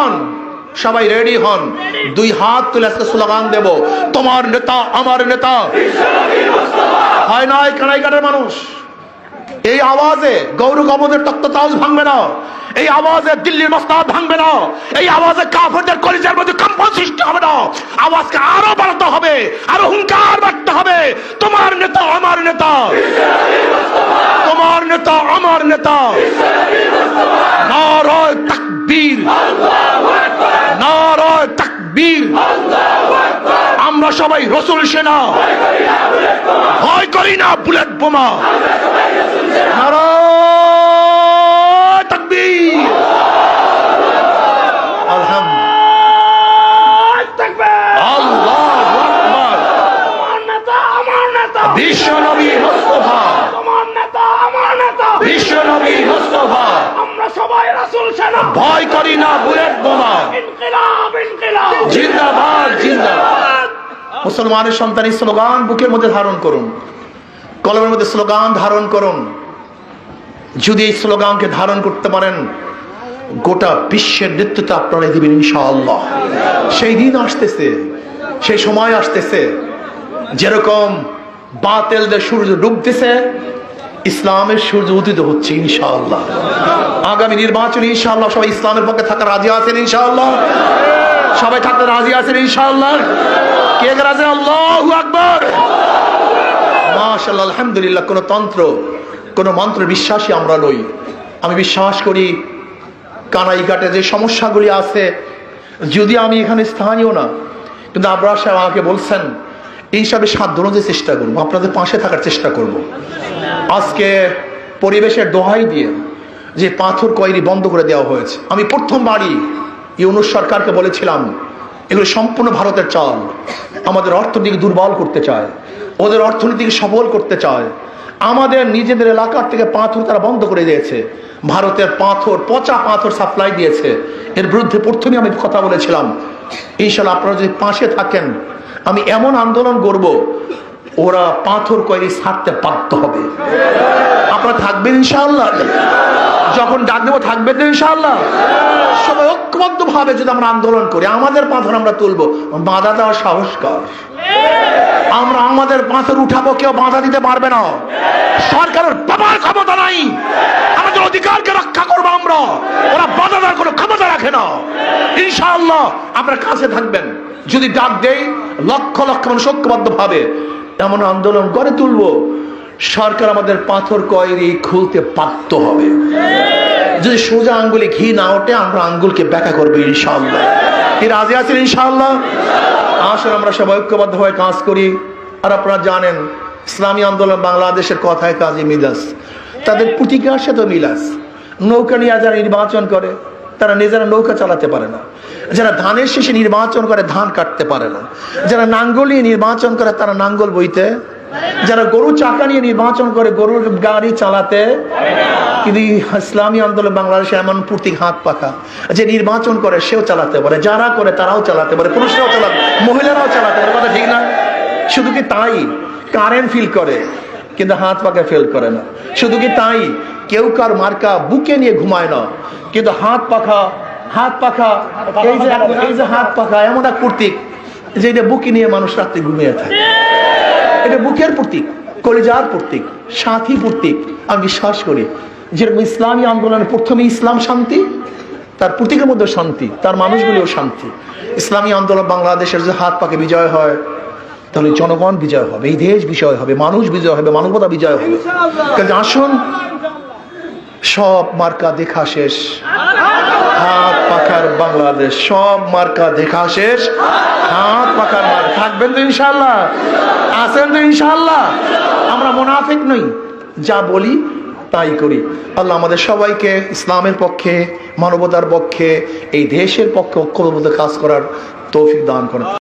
হন, সবাই রেডি হন, দুই হাত তুলে আজকে স্লোগান দেব, তোমার নেতা আমার নেতা। হয় নয় কানাইঘাটের মানুষ, এই আওয়াজে গৌরব গবদের তক্ততাজ ভাঙবে না, এই আওয়াজে দিল্লির মসনদ ভাঙবে না, এই আওয়াজে কাফেরদের কলিজার মধ্যে কম্পন সৃষ্টি হবে না। আওয়াজকে আরো বাড়াতে হবে, আরো হুঙ্কার বাড়তে হবে, তোমার নেতা আমার নেতা, তোমার নেতা আমার নেতা। নারায়ে তাকবীর, নারায়ে তাকবীর। আমরা সবাই রাসূল সেনা, ভয় করি না বুলেট বোমা। নারায়ে তাকবীর, আল্লাহু আকবার। বিশ্ব নবী মুস্তাফা, বিশ্ব নবী মুস্তাফা। আমরা সবাই রাসূল সেনা, ভয় করি না বুলেট বোমা। ইনকিলাব ইনকিলাব, জিন্দাবাদ জিন্দাবাদ। মুসলমানের সন্তান এই স্লোগান বুকের মধ্যে ধারণ করুন, কলমের মধ্যে স্লোগান ধারণ করুন। যদি এই স্লোগানকে ধারণ করতে পারেন, গোটা বিশ্বের নেতৃত্ব আপনারা দিবেন ইনশাআল্লাহ। সেই দিন আসতেছে, সেই সময় আসতেছে, যেরকম বাতিলদের সূর্য ডুবতেছে, ইসলামের সূর্য উদিত হচ্ছে ইনশাআল্লাহ। আগামী নির্বাচনে ইনশাআল্লাহ সবাই ইসলামের পক্ষে থাকা রাজি আছেন ইনশাআল্লাহ, সবাই থাকতে রাজি আছেন ইনশাআল্লাহ। কে রাজি? আল্লাহু আকবার, মাশাআল্লাহ, আলহামদুলিল্লাহ। কোন তন্ত্র কোন মন্ত্র বিশ্বাসী আমরা নই। আমি বিশ্বাস করি কানাইঘাটে যে সমস্যাগুলি আছে, যদি আমি এখানে স্থানীয় না, কিন্তু আবরার সাহেব আমাকে বলছেন এই হিসাবে সাধ্য অনুযায়ী চেষ্টা করবো, আপনাদের পাশে থাকার চেষ্টা করব। আজকে পরিবেশের দোহাই দিয়ে যে পাথর কয়রি বন্ধ করে দেওয়া হয়েছে, আমি প্রথমবারই ইউনূস সরকারকে বলেছিলাম এগুলো সম্পূর্ণ ভারতের চাল, আমাদের অর্থনীতিকে দুর্বল করতে চায়, ওদের অর্থনীতিকে সবল করতে চায়। আমাদের নিজেদের এলাকার থেকে পাথর তারা বন্ধ করে দিয়েছে, ভারতের পাথর, পচা পাথর সাপ্লাই দিয়েছে। এর বিরুদ্ধে প্রথমে আমি কথা বলেছিলাম, ইনশাআল্লাহ আপনারা যদি পাশে থাকেন, আমি এমন আন্দোলন করব ওরা পাথর কয়রি ছাড়তে বাধ্য হবে। আপনারা থাকবেন ইনশাআল্লাহ? যখন ডাক দেবো থাকবেন তো ইনশাআল্লাহ? সবাই ঐক্যবদ্ধ ভাবে যদি আমরা আন্দোলন করি, আমাদের পাথর আমরা তুলবো, বাধা দেওয়ার সাহস কার? আমরা আমাদের পাথর উঠাবো, কেউ বাধা দিতে পারবে না। সরকারের বাবার ক্ষমতা নাই, আমাদের অধিকারকে রক্ষা করবো আমরা, ওরা বাধা দেওয়ার কোনো ক্ষমতা রাখে না। ইনশাআল্লাহ আপনার কাছে থাকবেন, যদি ডাক দেই লক্ষ লক্ষ মানুষ ঐক্যবদ্ধ ভাবে এমন আন্দোলন করে তুলবো, সরকার আমাদের পাথর কয়রি খুলতে বাধ্য হবে। যদি সোজা আঙ্গুলে ঘি না ওঠে, আমরা আঙ্গুলকে ব্যাখ্যা করবো ইনশাআল্লাহ। কি রাজি আছেন ইনশাআল্লাহ? আসুন আমরা সবাই ঐক্যবদ্ধ হয়ে কাজ করি। আর আপনারা জানেন ইসলামী আন্দোলন বাংলাদেশের কথায় কাজে মিল আছে, তাদের প্রতিকার সাথে মিল আছে। নৌকা নিয়ে যারা নির্বাচন করে তারা নিজেরা নৌকা চালাতে পারে না, যারা ধানের শেষে নির্বাচন করে ধান কাটতে পারে না, যারা নাঙ্গল নিয়ে নির্বাচন করে তারা নাঙ্গল বইতে, যারা গরু চাকা নিয়ে নির্বাচন করে গরুর গাড়ি চালাতে। কিন্তু ইসলামী আন্দোলন বাংলাদেশে এমন প্রতীক হাত পাখা, যে নির্বাচন করে সেও চালাতে পারে, যারা করে তারাও চালাতে পারে, পুরুষরাও চালাতে, মহিলারাও চালাতে পারে, কথা ঠিক না? শুধু কি তাই, কারেন্ট ফিল করে কিন্তু হাত পাখা ফেল করে না। শুধু কি তাই, কেউ কার মার্কা বুকে নিয়ে ঘুমায় না, কিন্তু হাত পাখা, হাত পাখা, এই যে হাত পাখা এমন এক প্রতীক যে এটা বুকে নিয়ে মানুষ রাত্রে ঘুমিয়ে থাকে। এটা বুকের প্রতীক, কলিজার প্রতীক, সাথী প্রতীক। আমি বিশ্বাস করি যেরকম ইসলামী আন্দোলনের প্রথমে ইসলাম শান্তি, তার প্রতীকের মধ্যে শান্তি, তার মানুষগুলিও শান্তি। ইসলামী আন্দোলন বাংলাদেশের যে হাত পাকে বিজয় হয়, তাহলে জনগণ বিজয় হবে, এই দেশ বিজয় হবে, মানুষ বিজয় হবে, মানবতা বিজয় হবে। কাজে আসুন, সব মার্কা দেখা শেষ, হাত পাখার বাংলাদেশ, সব মার্কা দেখা শেষ, হাত পাখার মার্কা। থাকবেন তো ইনশাআল্লাহ? আছেন তো ইনশাআল্লাহ? আমরা মুনাফিক নই, যা বলি তাই করি। আল্লাহ আমাদের সবাইকে ইসলামের পক্ষে, মানবতার পক্ষে, এই দেশের পক্ষে ঐক্যবদ্ধ কাজ করার তৌফিক দান করেন।